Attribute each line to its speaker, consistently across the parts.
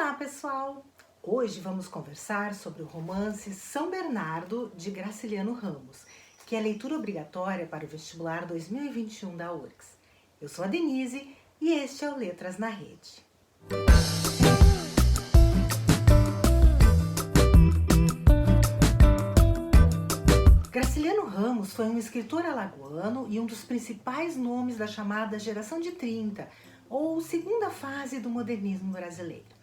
Speaker 1: Olá, pessoal! Hoje vamos conversar sobre o romance São Bernardo, de Graciliano Ramos, que é leitura obrigatória para o vestibular 2021 da URGS. Eu sou a Denise e este é o Letras na Rede. Graciliano Ramos foi um escritor alagoano e um dos principais nomes da chamada Geração de 30, ou segunda fase do modernismo brasileiro.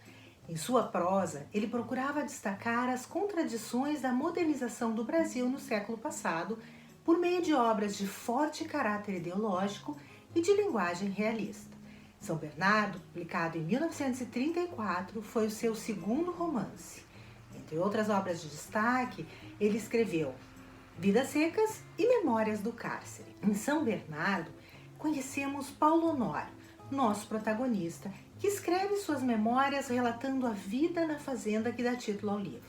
Speaker 1: Em sua prosa, ele procurava destacar as contradições da modernização do Brasil no século passado por meio de obras de forte caráter ideológico e de linguagem realista. São Bernardo, publicado em 1934, foi o seu segundo romance. Entre outras obras de destaque, ele escreveu Vidas Secas e Memórias do Cárcere. Em São Bernardo, conhecemos Paulo Honório, nosso protagonista, que escreve suas memórias relatando a vida na fazenda que dá título ao livro.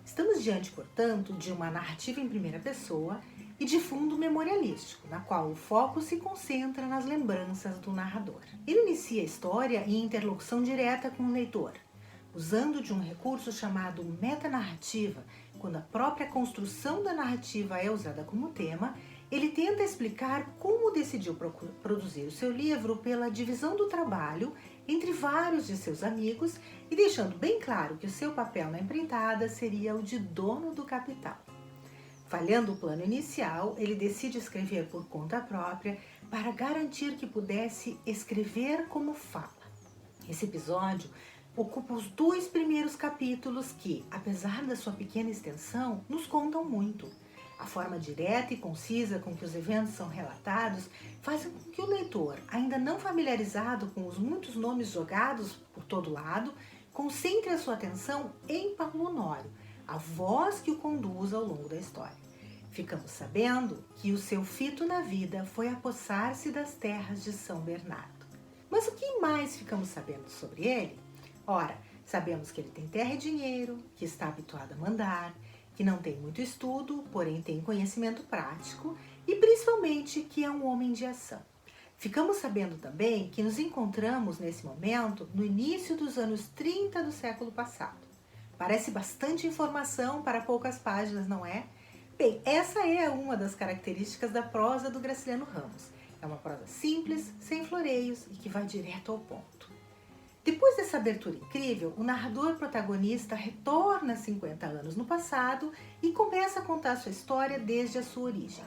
Speaker 1: Estamos diante, portanto, de uma narrativa em primeira pessoa e de fundo memorialístico, na qual o foco se concentra nas lembranças do narrador. Ele inicia a história em interlocução direta com o leitor, usando de um recurso chamado metanarrativa. Quando a própria construção da narrativa é usada como tema, ele tenta explicar como decidiu produzir o seu livro pela divisão do trabalho entre vários de seus amigos e deixando bem claro que o seu papel na empreitada seria o de dono do capital. Falhando o plano inicial, ele decide escrever por conta própria para garantir que pudesse escrever como fala. Esse episódio ocupa os 2 primeiros capítulos que, apesar da sua pequena extensão, nos contam muito. A forma direta e concisa com que os eventos são relatados faz com que o leitor, ainda não familiarizado com os muitos nomes jogados por todo lado, concentre a sua atenção em Paulo Honório, a voz que o conduz ao longo da história. Ficamos sabendo que o seu fito na vida foi apossar-se das terras de São Bernardo. Mas o que mais ficamos sabendo sobre ele? Ora, sabemos que ele tem terra e dinheiro, que está habituado a mandar, que não tem muito estudo, porém tem conhecimento prático e principalmente que é um homem de ação. Ficamos sabendo também que nos encontramos nesse momento no início dos anos 30 do século passado. Parece bastante informação para poucas páginas, não é? Bem, essa é uma das características da prosa do Graciliano Ramos. É uma prosa simples, sem floreios e que vai direto ao ponto. Depois dessa abertura incrível, o narrador protagonista retorna 50 anos no passado e começa a contar sua história desde a sua origem.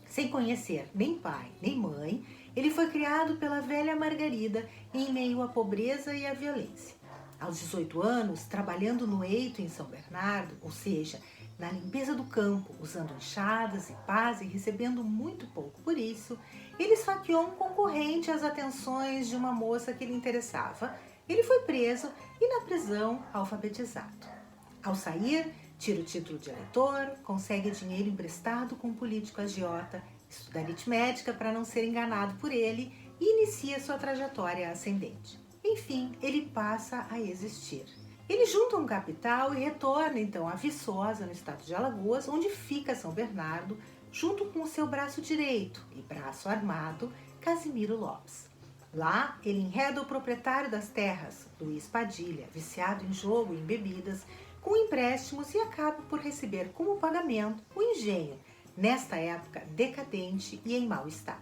Speaker 1: Sem conhecer nem pai nem mãe, ele foi criado pela velha Margarida em meio à pobreza e à violência. Aos 18 anos, trabalhando no eito em São Bernardo, ou seja, na limpeza do campo, usando enxadas e pás e recebendo muito pouco por isso, ele esfaqueou um concorrente às atenções de uma moça que lhe interessava. Ele foi preso e na prisão alfabetizado. Ao sair, tira o título de eleitor, consegue dinheiro emprestado com um político agiota, estuda aritmética para não ser enganado por ele e inicia sua trajetória ascendente. Enfim, ele passa a existir. Ele junta um capital e retorna então a Viçosa, no estado de Alagoas, onde fica São Bernardo, junto com o seu braço direito e braço armado, Casimiro Lopes. Lá, ele enreda o proprietário das terras, Luiz Padilha, viciado em jogo e em bebidas, com empréstimos e acaba por receber como pagamento o engenho, nesta época decadente e em mau estado.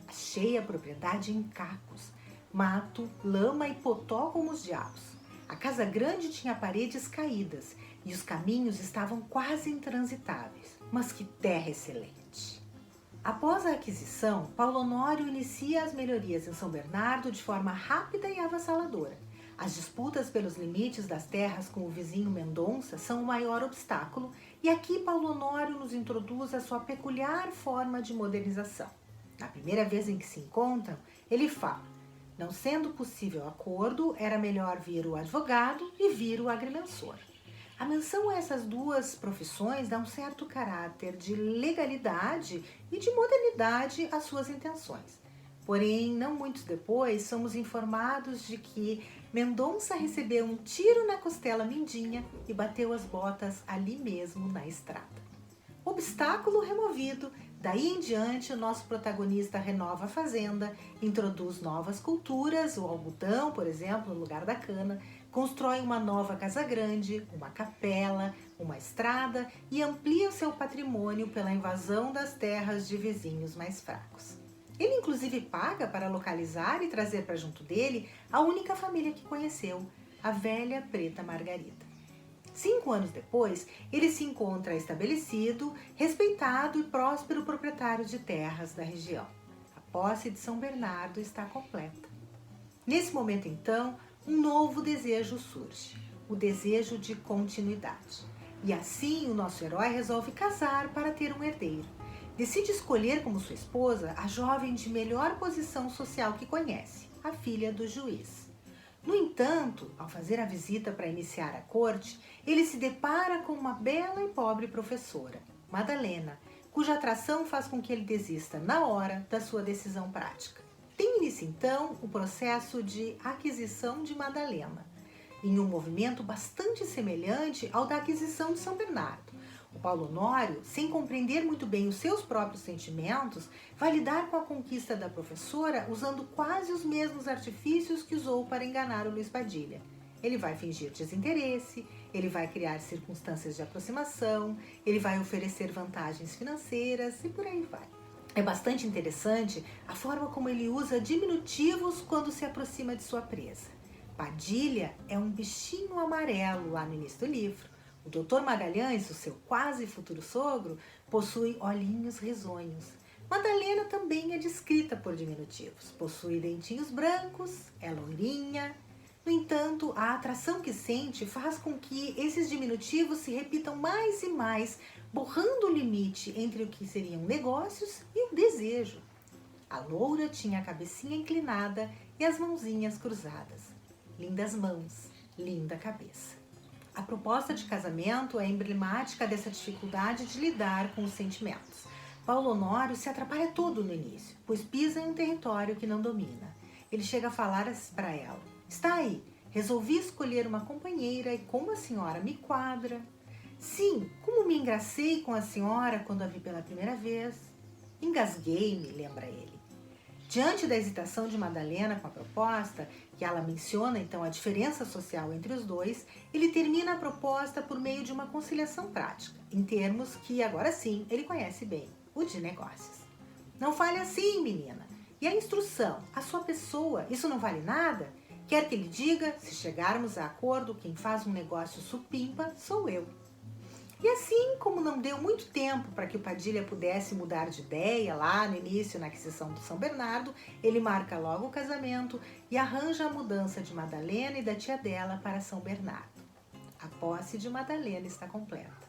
Speaker 1: Achei a propriedade em cacos, mato, lama e potó como os diabos. A casa grande tinha paredes caídas e os caminhos estavam quase intransitáveis. Mas que terra excelente! Após a aquisição, Paulo Honório inicia as melhorias em São Bernardo de forma rápida e avassaladora. As disputas pelos limites das terras com o vizinho Mendonça são o maior obstáculo e aqui Paulo Honório nos introduz a sua peculiar forma de modernização. Na primeira vez em que se encontram, ele fala: não sendo possível acordo, era melhor vir o advogado e vir o agrimensor. A menção a essas duas profissões dá um certo caráter de legalidade e de modernidade às suas intenções. Porém, não muito depois, somos informados de que Mendonça recebeu um tiro na costela mindinha e bateu as botas ali mesmo na estrada. Obstáculo removido, Daí em diante, o nosso protagonista renova a fazenda, introduz novas culturas, o algodão, por exemplo, no lugar da cana, constrói uma nova casa grande, uma capela, uma estrada e amplia o seu patrimônio pela invasão das terras de vizinhos mais fracos. Ele inclusive paga para localizar e trazer para junto dele a única família que conheceu, a velha preta Margarida. 5 anos depois, ele se encontra estabelecido, respeitado e próspero proprietário de terras da região. A posse de São Bernardo está completa. Nesse momento, então, um novo desejo surge, o desejo de continuidade. E assim, o nosso herói resolve casar para ter um herdeiro. Decide escolher como sua esposa a jovem de melhor posição social que conhece, a filha do juiz. No entanto, ao fazer a visita para iniciar a corte, ele se depara com uma bela e pobre professora, Madalena, cuja atração faz com que ele desista na hora da sua decisão prática. Tem início então o processo de aquisição de Madalena, em um movimento bastante semelhante ao da aquisição de São Bernardo. O Paulo Honório, sem compreender muito bem os seus próprios sentimentos, vai lidar com a conquista da professora usando quase os mesmos artifícios que usou para enganar o Luiz Padilha. Ele vai fingir desinteresse, ele vai criar circunstâncias de aproximação, ele vai oferecer vantagens financeiras e por aí vai. É bastante interessante a forma como ele usa diminutivos quando se aproxima de sua presa. Padilha é um bichinho amarelo lá no início do livro. O Dr. Magalhães, o seu quase futuro sogro, possui olhinhos risonhos. Madalena também é descrita por diminutivos. Possui dentinhos brancos, é loirinha. No entanto, a atração que sente faz com que esses diminutivos se repitam mais e mais, borrando o limite entre o que seriam negócios e o desejo. A loura tinha a cabecinha inclinada e as mãozinhas cruzadas. Lindas mãos, linda cabeça. A proposta de casamento é emblemática dessa dificuldade de lidar com os sentimentos. Paulo Honório se atrapalha todo no início, pois pisa em um território que não domina. Ele chega a falar para ela: "Está aí, resolvi escolher uma companheira e como a senhora me quadra. Sim, como me engracei com a senhora quando a vi pela primeira vez. Engasguei-me", lembra ele. Diante da hesitação de Madalena com a proposta, que ela menciona então a diferença social entre os dois, ele termina a proposta por meio de uma conciliação prática, em termos que agora sim ele conhece bem, o de negócios. "Não fale assim, menina. E a instrução, a sua pessoa, isso não vale nada? Quer que lhe diga, se chegarmos a acordo, quem faz um negócio supimpa sou eu." E assim, como não deu muito tempo para que o Padilha pudesse mudar de ideia lá no início, na aquisição do São Bernardo, ele marca logo o casamento e arranja a mudança de Madalena e da tia dela para São Bernardo. A posse de Madalena está completa.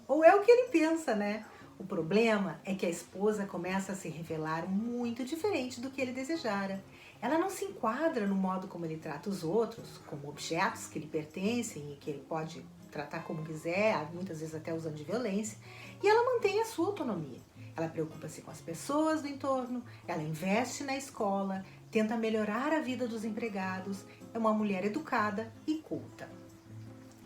Speaker 1: Ou é o que ele pensa, né? O problema é que a esposa começa a se revelar muito diferente do que ele desejara. Ela não se enquadra no modo como ele trata os outros, como objetos que lhe pertencem e que ele pode tratar como quiser, muitas vezes até usando de violência, e ela mantém a sua autonomia. Ela preocupa-se com as pessoas do entorno, ela investe na escola, tenta melhorar a vida dos empregados, é uma mulher educada e culta.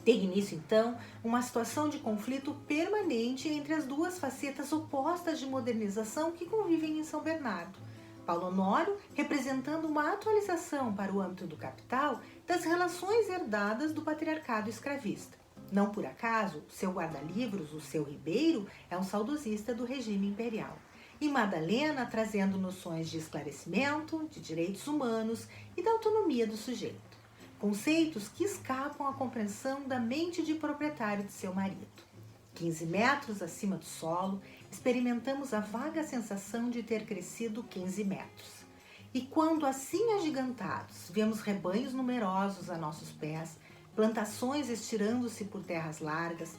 Speaker 1: Tem início, então, uma situação de conflito permanente entre as duas facetas opostas de modernização que convivem em São Bernardo. Paulo Honório representando uma atualização para o âmbito do capital das relações herdadas do patriarcado escravista. Não por acaso, seu guarda-livros, o seu Ribeiro, é um saudosista do regime imperial. E Madalena trazendo noções de esclarecimento, de direitos humanos e da autonomia do sujeito. Conceitos que escapam à compreensão da mente de proprietário de seu marido. 15 metros acima do solo, experimentamos a vaga sensação de ter crescido 15 metros. E quando assim agigantados, vemos rebanhos numerosos a nossos pés, plantações estirando-se por terras largas,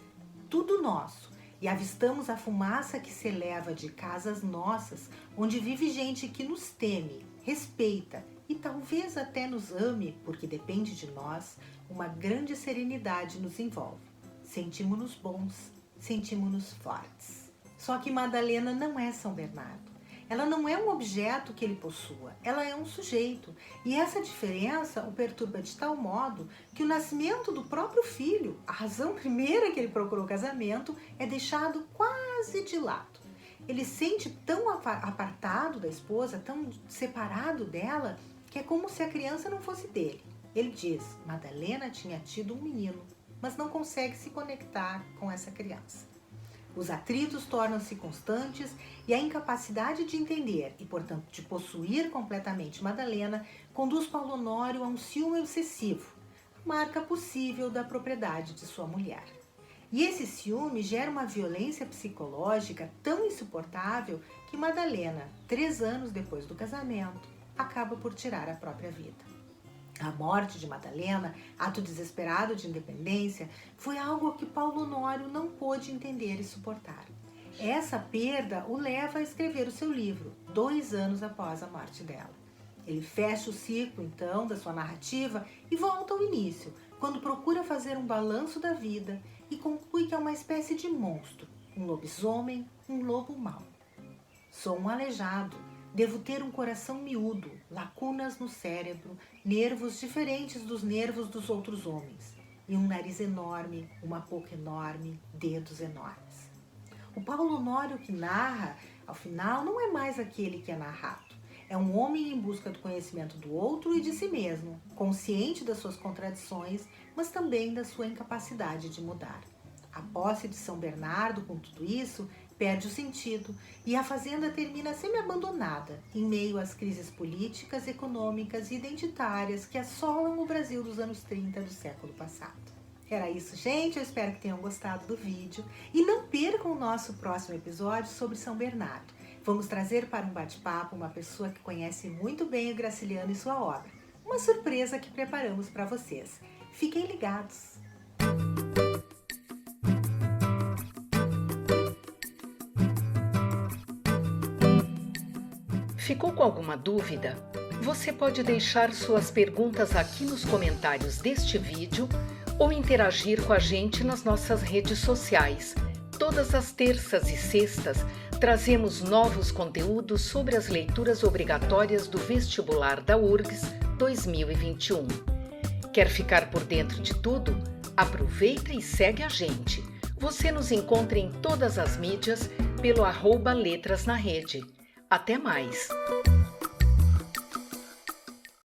Speaker 1: tudo nosso, e avistamos a fumaça que se eleva de casas nossas, onde vive gente que nos teme, respeita e talvez até nos ame, porque depende de nós, uma grande serenidade nos envolve. Sentimos-nos bons, sentimos-nos fortes. Só que Madalena não é São Bernardo. Ela não é um objeto que ele possua, ela é um sujeito. E essa diferença o perturba de tal modo que o nascimento do próprio filho, a razão primeira que ele procurou casamento, é deixado quase de lado. Ele se sente tão apartado da esposa, tão separado dela, que é como se a criança não fosse dele. Ele diz: Madalena tinha tido um menino, mas não consegue se conectar com essa criança. Os atritos tornam-se constantes e a incapacidade de entender e, portanto, de possuir completamente Madalena conduz Paulo Honório a um ciúme obsessivo, marca possível da propriedade de sua mulher. E esse ciúme gera uma violência psicológica tão insuportável que Madalena, 3 anos depois do casamento, acaba por tirar a própria vida. A morte de Madalena, ato desesperado de independência, foi algo que Paulo Honório não pôde entender e suportar. Essa perda o leva a escrever o seu livro, 2 anos após a morte dela. Ele fecha o ciclo, então, da sua narrativa e volta ao início, quando procura fazer um balanço da vida e conclui que é uma espécie de monstro, um lobisomem, um lobo mau. Sou um aleijado. Devo ter um coração miúdo, lacunas no cérebro, nervos diferentes dos nervos dos outros homens, e um nariz enorme, uma boca enorme, dedos enormes. O Paulo Honório que narra, ao final, não é mais aquele que é narrado. É um homem em busca do conhecimento do outro e de si mesmo, consciente das suas contradições, mas também da sua incapacidade de mudar. A posse de São Bernardo, com tudo isso, perde o sentido e a fazenda termina semi-abandonada em meio às crises políticas, econômicas e identitárias que assolam o Brasil dos anos 30 do século passado. Era isso, gente. Eu espero que tenham gostado do vídeo e não percam o nosso próximo episódio sobre São Bernardo. Vamos trazer para um bate-papo uma pessoa que conhece muito bem o Graciliano e sua obra. Uma surpresa que preparamos para vocês. Fiquem ligados!
Speaker 2: Ficou com alguma dúvida? Você pode deixar suas perguntas aqui nos comentários deste vídeo ou interagir com a gente nas nossas redes sociais. Todas as terças e sextas trazemos novos conteúdos sobre as leituras obrigatórias do vestibular da URGS 2021. Quer ficar por dentro de tudo? Aproveita e segue a gente. Você nos encontra em todas as mídias pelo @letrasnarede. Até mais!